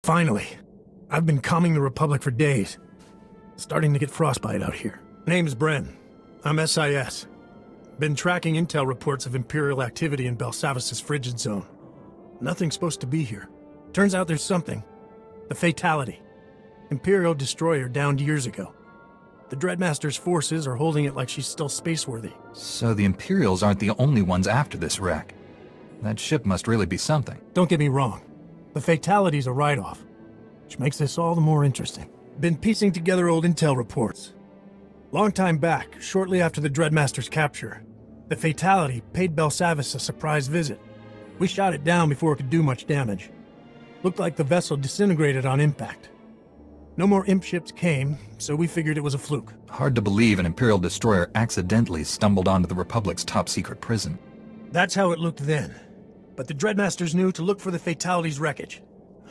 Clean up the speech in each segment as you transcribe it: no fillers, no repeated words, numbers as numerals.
Finally. I've been calming the Republic for days. Starting to get frostbite out here. Name's Bren. I'm SIS. Been tracking intel reports of Imperial activity in Belsavis's frigid zone. Nothing's supposed to be here. Turns out there's something. The Fatality. Imperial destroyer downed years ago. The Dreadmaster's forces are holding it like she's still spaceworthy. So the Imperials aren't the only ones after this wreck. That ship must really be something. Don't get me wrong. The Fatality's a write-off, which makes this all the more interesting. Been piecing together old intel reports. Long time back, shortly after the Dreadmaster's capture, the Fatality paid Belsavis a surprise visit. We shot it down before it could do much damage. Looked like the vessel disintegrated on impact. No more imp ships came, so we figured it was a fluke. Hard to believe an Imperial destroyer accidentally stumbled onto the Republic's top-secret prison. That's how it looked then. But the Dreadmasters knew to look for the Fatality's wreckage.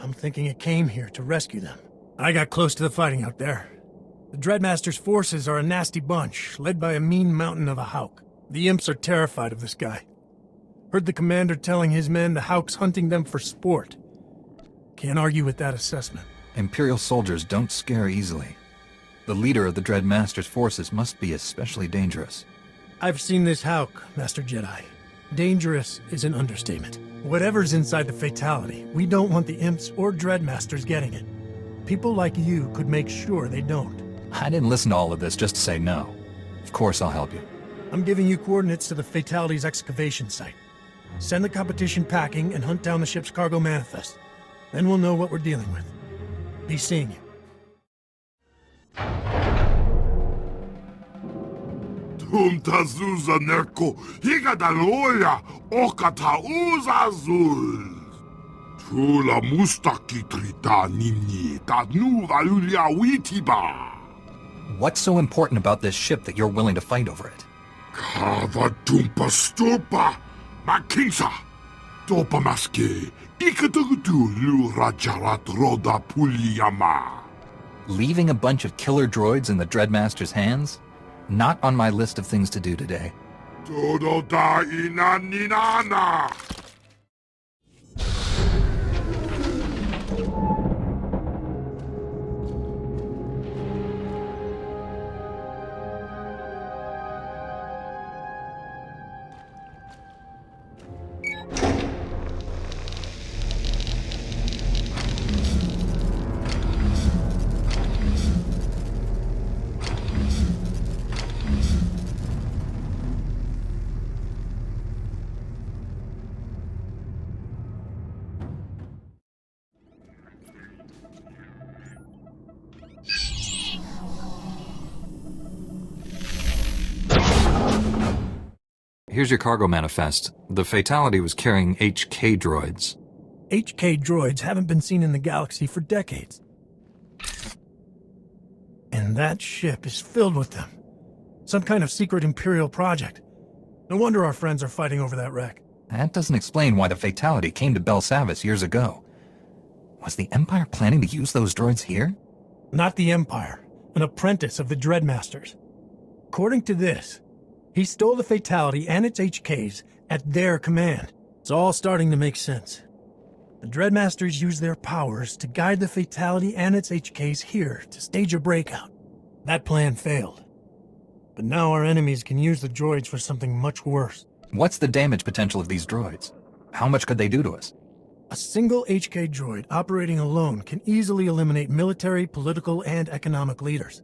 I'm thinking it came here to rescue them. I got close to the fighting out there. The Dreadmaster's forces are a nasty bunch, led by a mean mountain of a Hawk. The imps are terrified of this guy. Heard the commander telling his men the Hawk's hunting them for sport. Can't argue with that assessment. Imperial soldiers don't scare easily. The leader of the Dreadmaster's forces must be especially dangerous. I've seen this Hawk, Master Jedi. Dangerous is an understatement. Whatever's inside the Fatality, we don't want the imps or Dreadmasters getting it. People like you could make sure they don't. I didn't listen to all of this just to say no. Of course I'll help you. I'm giving you coordinates to the Fatality's excavation site. Send the competition packing and hunt down the ship's cargo manifest. Then we'll know what we're dealing with. Be seeing you. Tumtazuza nerko higadaloya okata uzazul. Tula mustaki trita nimni tadnu valulia witiba. What's so important about this ship that you're willing to fight over it? Kava tumpa stupa makingsa. Topa maske ikatugutu lu rajarat roda puliyama. Leaving a bunch of killer droids in the Dreadmaster's hands? Not on my list of things to do today. Todo da inaninana. Here's your cargo manifest. The Fatality was carrying HK droids. HK droids haven't been seen in the galaxy for decades. And that ship is filled with them. Some kind of secret Imperial project. No wonder our friends are fighting over that wreck. That doesn't explain why the Fatality came to Belsavis years ago. Was the Empire planning to use those droids here? Not the Empire. An apprentice of the Dreadmasters. According to this, he stole the Fatality and its HKs at their command. It's all starting to make sense. The Dreadmasters use their powers to guide the Fatality and its HKs here to stage a breakout. That plan failed. But now our enemies can use the droids for something much worse. What's the damage potential of these droids? How much could they do to us? A single HK droid operating alone can easily eliminate military, political, and economic leaders.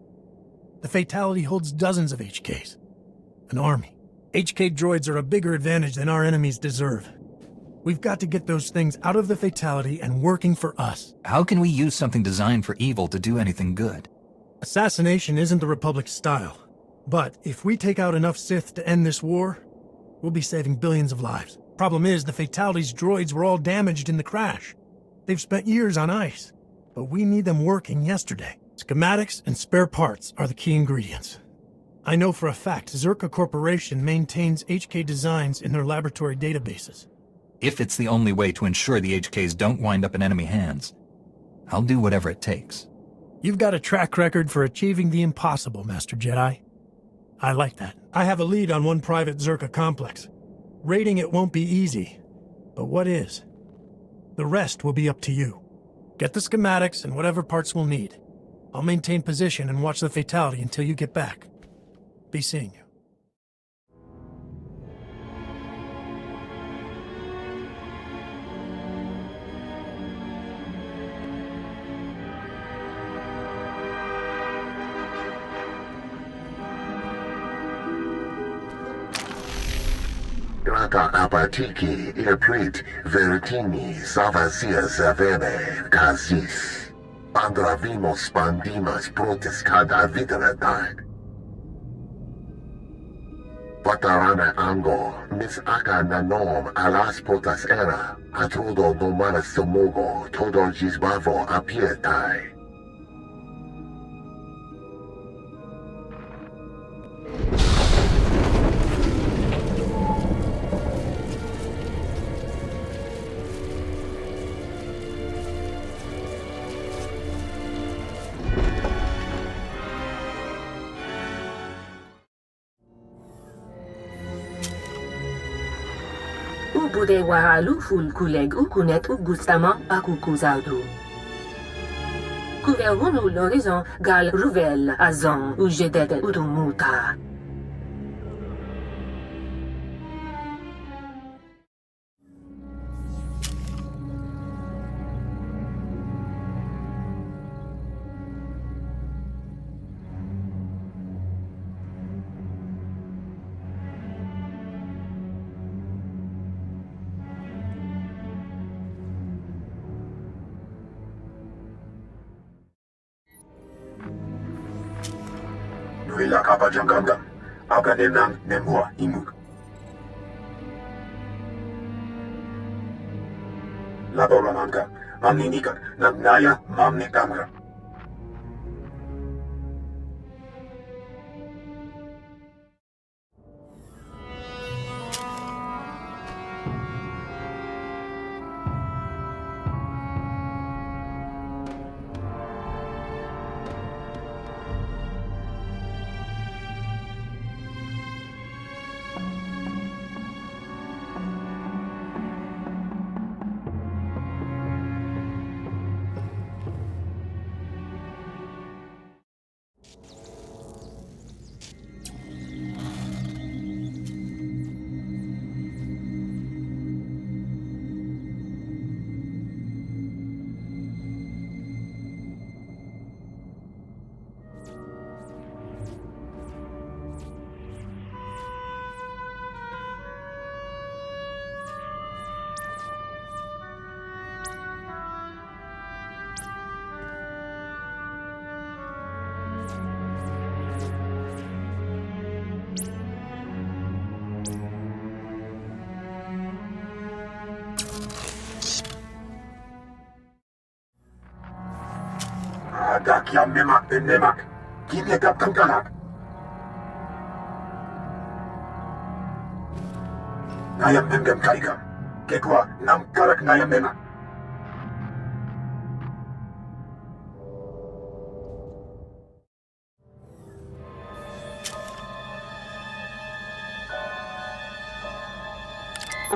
The Fatality holds dozens of HKs. An army. HK droids are a bigger advantage than our enemies deserve. We've got to get those things out of the Fatality and working for us. How can we use something designed for evil to do anything good? Assassination isn't the Republic's style. But if we take out enough Sith to end this war, we'll be saving billions of lives. Problem is, the Fatality's droids were all damaged in the crash. They've spent years on ice, but we need them working yesterday. Schematics and spare parts are the key ingredients. I know for a fact Systech Corporation maintains HK designs in their laboratory databases. If it's the only way to ensure the HKs don't wind up in enemy hands, I'll do whatever it takes. You've got a track record for achieving the impossible, Master Jedi. I like that. I have a lead on one private Zerka complex. Raiding it won't be easy, but what is? The rest will be up to you. Get the schematics and whatever parts we'll need. I'll maintain position and watch the fatality until you get back. Be seeing you. Grata abatiki ilprit veritini savasia savene casis. Andravimos pandimas protis cada viteratai. Patarana ango, mis aka nanom alas potas era, atrudo nomanas somogo, todo gisbavo apietai. Bude waralu ful kuleg ou kunet ou gustaman aku kuzaudu. Kuverunu l'horizon gal ruvel azon ou jeded udumuta. Nuila kapa janganga, aganenang nemua imuk. Laboramanka, amninika, nagnaya mamne kamra. Adak yang memak dan nemak, kini agak tengkalak. Nayam menggam kalikam, kekwa nam karak nayam memak.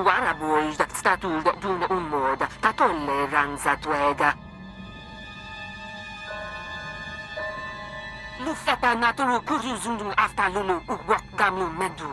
Warabuj dat statul dun umod, tatolle ranza tuega. Lufata naturu kuryuzundun aftalunu uwak gamlu mendu.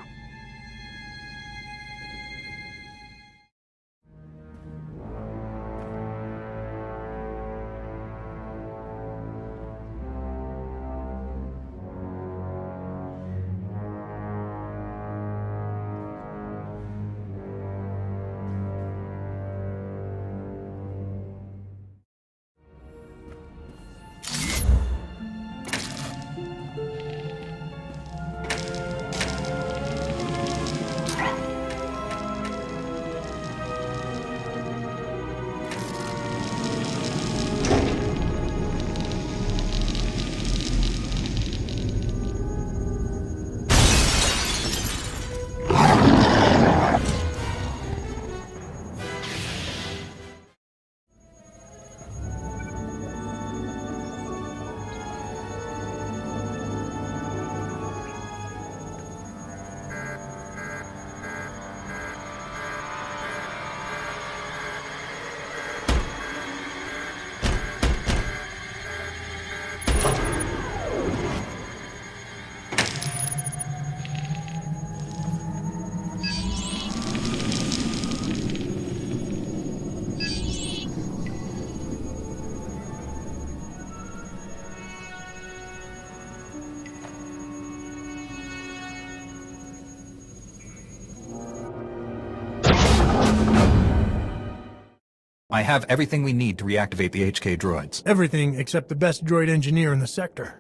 I have everything we need to reactivate the HK droids. Everything except the best droid engineer in the sector.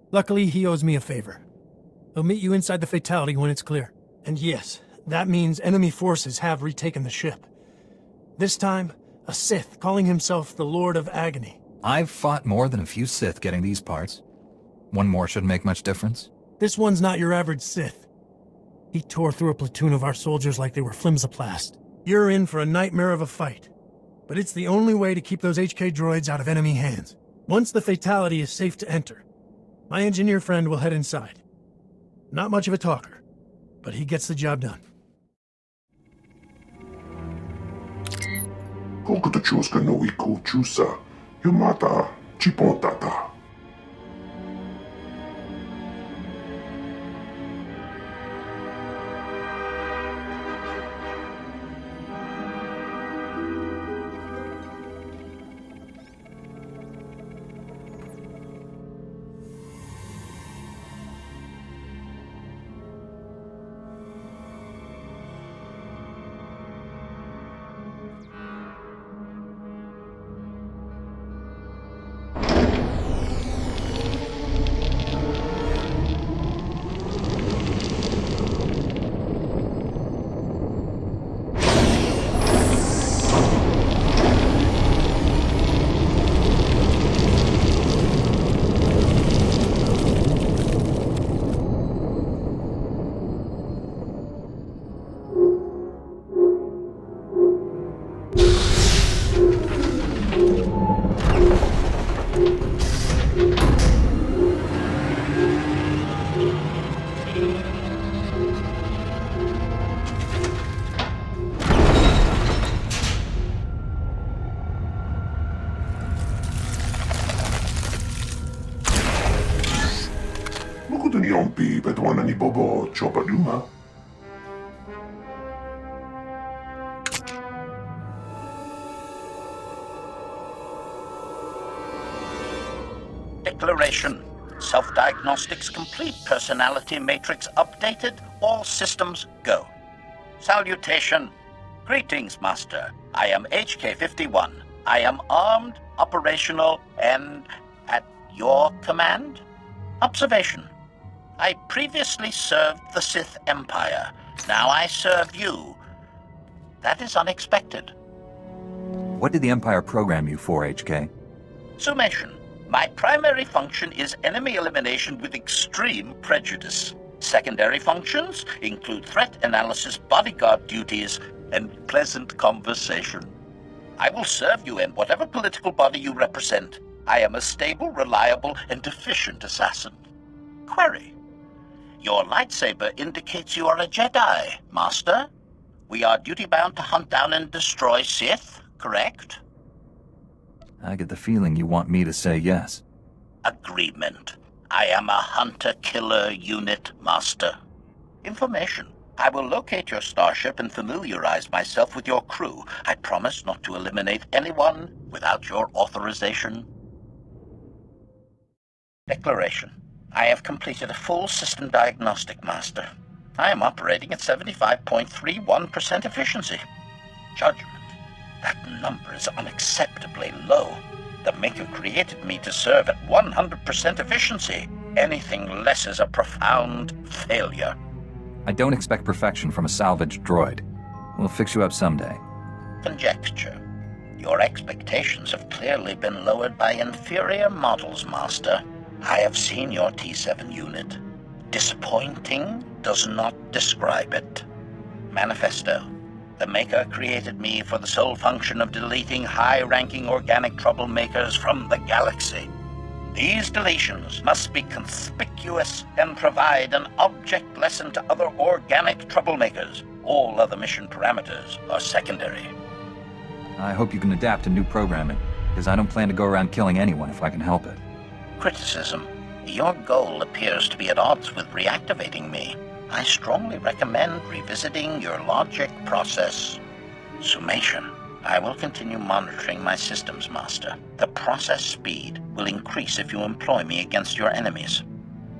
Luckily, he owes me a favor. He'll meet you inside the Fatality when it's clear. And yes, that means enemy forces have retaken the ship. This time, a Sith calling himself the Lord of Agony. I've fought more than a few Sith getting these parts. One more shouldn't make much difference. This one's not your average Sith. He tore through a platoon of our soldiers like they were flimsoplast. You're in for a nightmare of a fight. But it's the only way to keep those HK droids out of enemy hands. Once the Fatality is safe to enter, my engineer friend will head inside. Not much of a talker, but he gets the job done. Kokutachuska no iku chusa, yumata chipotata. Yompi Bedwana ni Bobo Chopaduma. Declaration. Self-diagnostics complete. Personality matrix updated. All systems go. Salutation. Greetings, Master. I am HK-51. I am armed, operational, and at your command? Observation. I previously served the Sith Empire. Now I serve you. That is unexpected. What did the Empire program you for, HK? Summation. My primary function is enemy elimination with extreme prejudice. Secondary functions include threat analysis, bodyguard duties, and pleasant conversation. I will serve you in whatever political body you represent. I am a stable, reliable, and efficient assassin. Query. Your lightsaber indicates you are a Jedi, Master. We are duty-bound to hunt down and destroy Sith, correct? I get the feeling you want me to say yes. Agreement. I am a hunter-killer unit, Master. Information. I will locate your starship and familiarize myself with your crew. I promise not to eliminate anyone without your authorization. Declaration. I have completed a full system diagnostic, Master. I am operating at 75.31% efficiency. Judgment. That number is unacceptably low. The Maker created me to serve at 100% efficiency. Anything less is a profound failure. I don't expect perfection from a salvaged droid. We'll fix you up someday. Conjecture. Your expectations have clearly been lowered by inferior models, Master. I have seen your T7 unit. Disappointing does not describe it. Manifesto. The Maker created me for the sole function of deleting high-ranking organic troublemakers from the galaxy. These deletions must be conspicuous and provide an object lesson to other organic troublemakers. All other mission parameters are secondary. I hope you can adapt to new programming, because I don't plan to go around killing anyone if I can help it. Criticism. Your goal appears to be at odds with reactivating me. I strongly recommend revisiting your logic process. Summation. I will continue monitoring my systems, Master. The process speed will increase if you employ me against your enemies.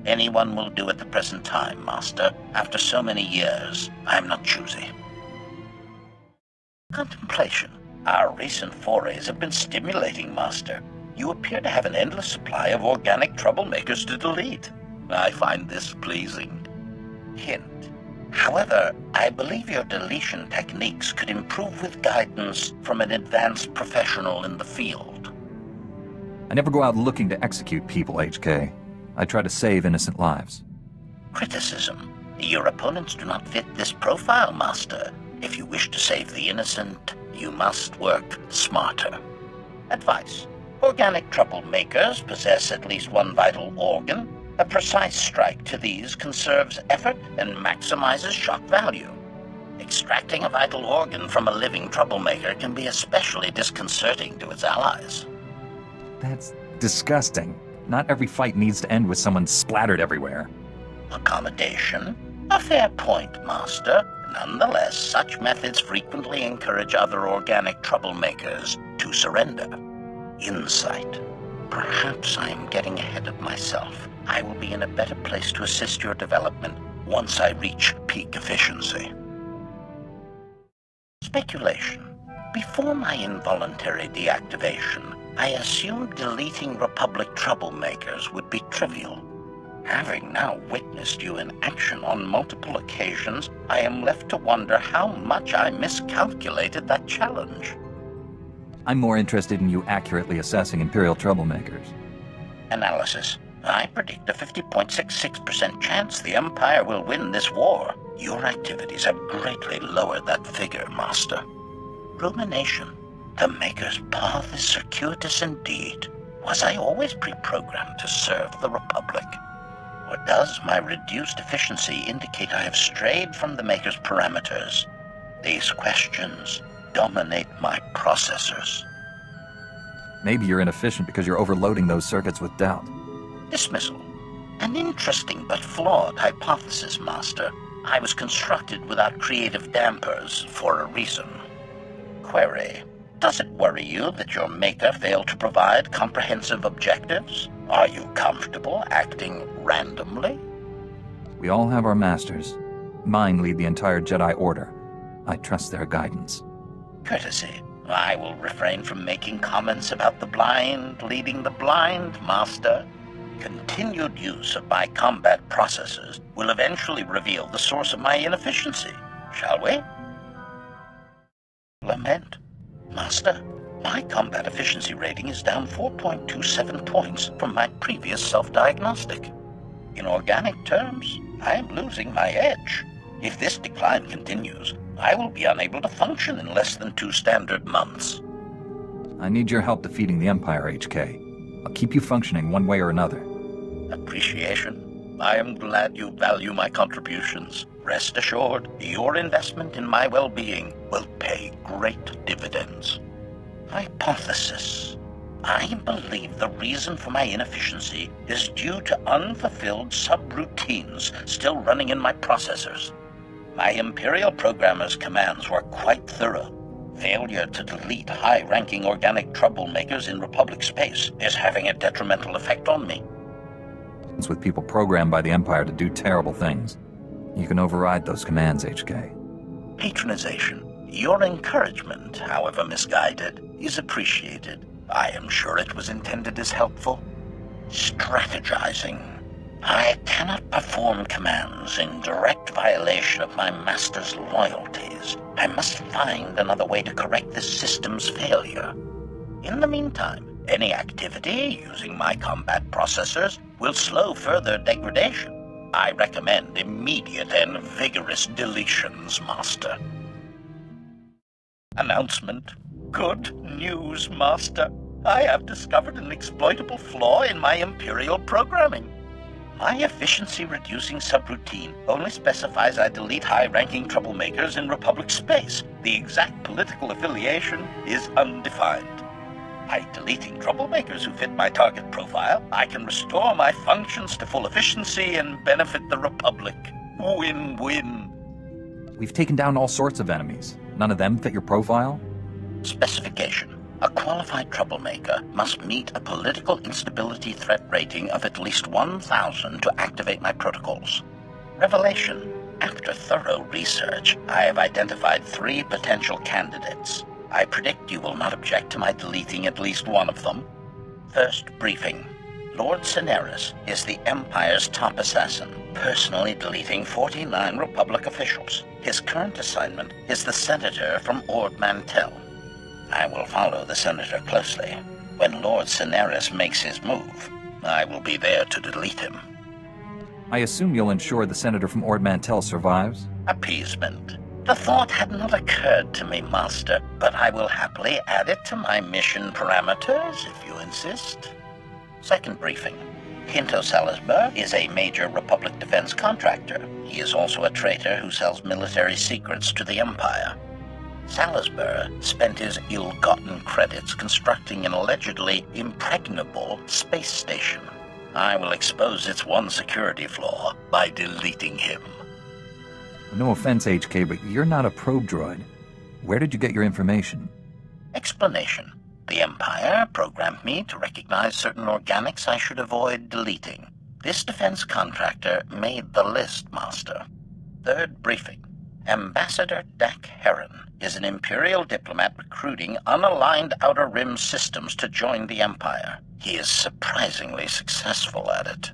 Anyone will do at the present time, Master. After so many years, I am not choosy. Contemplation. Our recent forays have been stimulating, Master. You appear to have an endless supply of organic troublemakers to delete. I find this pleasing. Hint. However, I believe your deletion techniques could improve with guidance from an advanced professional in the field. I never go out looking to execute people, HK. I try to save innocent lives. Criticism. Your opponents do not fit this profile, Master. If you wish to save the innocent, you must work smarter. Advice. Organic troublemakers possess at least one vital organ. A precise strike to these conserves effort and maximizes shock value. Extracting a vital organ from a living troublemaker can be especially disconcerting to its allies. That's disgusting. Not every fight needs to end with someone splattered everywhere. Accommodation? A fair point, Master. Nonetheless, such methods frequently encourage other organic troublemakers to surrender. Insight. Perhaps I am getting ahead of myself. I will be in a better place to assist your development once I reach peak efficiency. Speculation. Before my involuntary deactivation, I assumed deleting Republic troublemakers would be trivial. Having now witnessed you in action on multiple occasions, I am left to wonder how much I miscalculated that challenge. I'm more interested in you accurately assessing Imperial troublemakers. Analysis. I predict a 50.66% chance the Empire will win this war. Your activities have greatly lowered that figure, Master. Rumination. The Maker's path is circuitous indeed. Was I always pre-programmed to serve the Republic? Or does my reduced efficiency indicate I have strayed from the Maker's parameters? These questions dominate my processors. Maybe you're inefficient because you're overloading those circuits with doubt. Dismissal. An interesting but flawed hypothesis, Master. I was constructed without creative dampers for a reason. Query. Does it worry you that your Maker failed to provide comprehensive objectives? Are you comfortable acting randomly? We all have our masters. Mine lead the entire Jedi Order. I trust their guidance. Courtesy. I will refrain from making comments about the blind leading the blind, Master. Continued use of my combat processes will eventually reveal the source of my inefficiency, shall we? Lament. Master, my combat efficiency rating is down 4.27 points from my previous self-diagnostic. In organic terms, I am losing my edge. If this decline continues, I will be unable to function in less than 2 standard months. I need your help defeating the Empire, HK. I'll keep you functioning one way or another. Appreciation. I am glad you value my contributions. Rest assured, your investment in my well-being will pay great dividends. Hypothesis. I believe the reason for my inefficiency is due to unfulfilled subroutines still running in my processors. My Imperial programmer's commands were quite thorough. Failure to delete high-ranking organic troublemakers in Republic space is having a detrimental effect on me. It's with people programmed by the Empire to do terrible things. You can override those commands, HK. Patronization. Your encouragement, however misguided, is appreciated. I am sure it was intended as helpful. Strategizing. I cannot perform commands in direct violation of my master's loyalties. I must find another way to correct this system's failure. In the meantime, any activity using my combat processors will slow further degradation. I recommend immediate and vigorous deletions, Master. Announcement. Good news, Master. I have discovered an exploitable flaw in my Imperial programming. My efficiency-reducing subroutine only specifies I delete high-ranking troublemakers in Republic space. The exact political affiliation is undefined. By deleting troublemakers who fit my target profile, I can restore my functions to full efficiency and benefit the Republic. Win-win. We've taken down all sorts of enemies. None of them fit your profile? Specification. A qualified troublemaker must meet a political instability threat rating of at least 1,000 to activate my protocols. Revelation. After thorough research, I have identified 3 potential candidates. I predict you will not object to my deleting at least one of them. First briefing. Lord Cineris is the Empire's top assassin, personally deleting 49 Republic officials. His current assignment is the Senator from Ord Mantell. I will follow the Senator closely. When Lord Cineris makes his move, I will be there to delete him. I assume you'll ensure the Senator from Ord Mantell survives? Appeasement. The thought had not occurred to me, Master, but I will happily add it to my mission parameters, if you insist. Second briefing. Hinto Salisbury is a major Republic defense contractor. He is also a traitor who sells military secrets to the Empire. Salisbury spent his ill-gotten credits constructing an allegedly impregnable space station. I will expose its one security flaw by deleting him. No offense, HK, but you're not a probe droid. Where did you get your information? Explanation. The Empire programmed me to recognize certain organics I should avoid deleting. This defense contractor made the list, Master. Third briefing. Ambassador Dak Heron is an Imperial diplomat recruiting unaligned Outer Rim systems to join the Empire. He is surprisingly successful at it.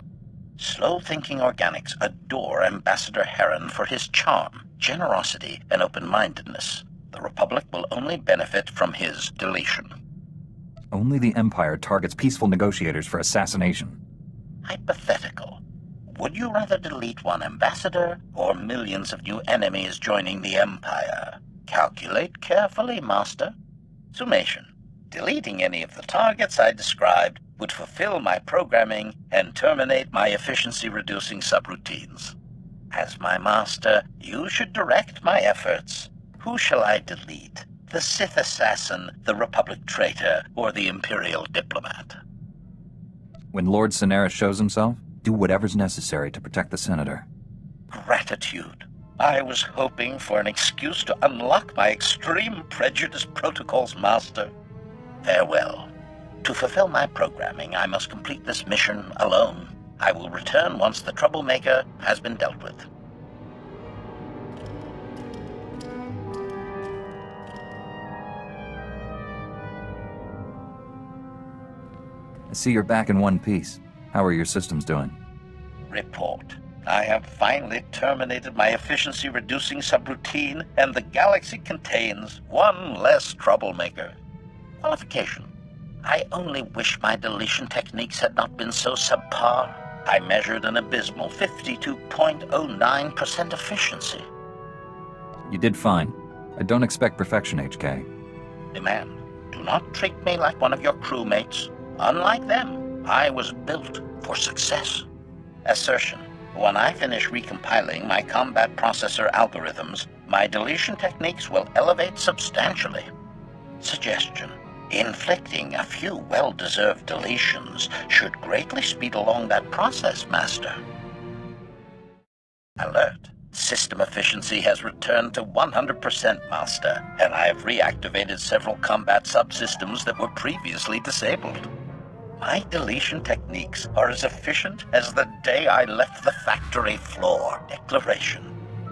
Slow-thinking organics adore Ambassador Heron for his charm, generosity, and open-mindedness. The Republic will only benefit from his deletion. Only the Empire targets peaceful negotiators for assassination. Hypothetical. Would you rather delete one ambassador or millions of new enemies joining the Empire? Calculate carefully, Master. Summation. Deleting any of the targets I described would fulfill my programming and terminate my efficiency-reducing subroutines. As my Master, you should direct my efforts. Who shall I delete? The Sith assassin, the Republic traitor, or the Imperial diplomat? When Lord Cineris shows himself, do whatever's necessary to protect the Senator. Gratitude. I was hoping for an excuse to unlock my extreme prejudice protocols, Master. Farewell. To fulfill my programming, I must complete this mission alone. I will return once the troublemaker has been dealt with. I see you're back in one piece. How are your systems doing? Report. I have finally terminated my efficiency-reducing subroutine, and the galaxy contains one less troublemaker. Qualification. I only wish my deletion techniques had not been so subpar. I measured an abysmal 52.09% efficiency. You did fine. I don't expect perfection, HK. Demand. Do not treat me like one of your crewmates. Unlike them, I was built for success. Assertion. When I finish recompiling my combat processor algorithms, my deletion techniques will elevate substantially. Suggestion. Inflicting a few well-deserved deletions should greatly speed along that process, Master. Alert. System efficiency has returned to 100%, Master, and I have reactivated several combat subsystems that were previously disabled. My deletion techniques are as efficient as the day I left the factory floor. Declaration.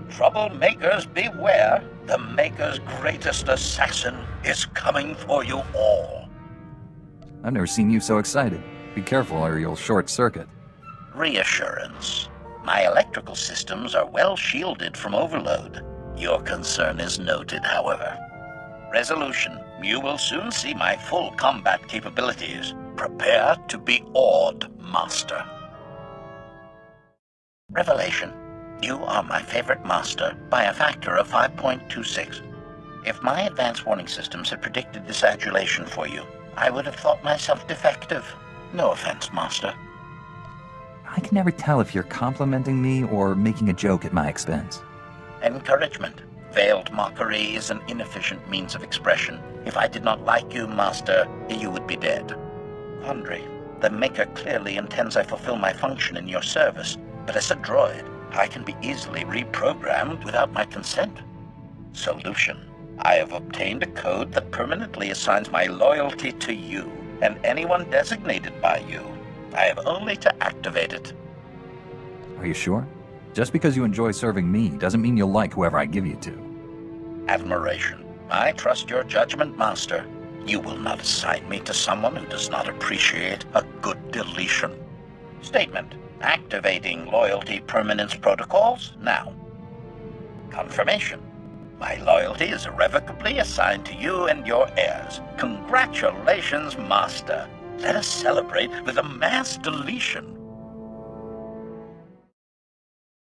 Troublemakers beware. The Maker's greatest assassin is coming for you all. I've never seen you so excited. Be careful or you'll short circuit. Reassurance. My electrical systems are well shielded from overload. Your concern is noted, however. Resolution. You will soon see my full combat capabilities. Prepare to be awed, Master. Revelation. You are my favorite Master by a factor of 5.26. If my advanced warning systems had predicted this adulation for you, I would have thought myself defective. No offense, Master. I can never tell if you're complimenting me or making a joke at my expense. Encouragement. Veiled mockery is an inefficient means of expression. If I did not like you, Master, you would be dead. Andre, the Maker clearly intends I fulfill my function in your service, but as a droid, I can be easily reprogrammed without my consent. Solution. I have obtained a code that permanently assigns my loyalty to you and anyone designated by you. I have only to activate it. Are you sure? Just because you enjoy serving me doesn't mean you'll like whoever I give you to. Admiration. I trust your judgment, Master. You will not assign me to someone who does not appreciate a good deletion. Statement. Activating loyalty permanence protocols now. Confirmation. My loyalty is irrevocably assigned to you and your heirs. Congratulations, Master. Let us celebrate with a mass deletion.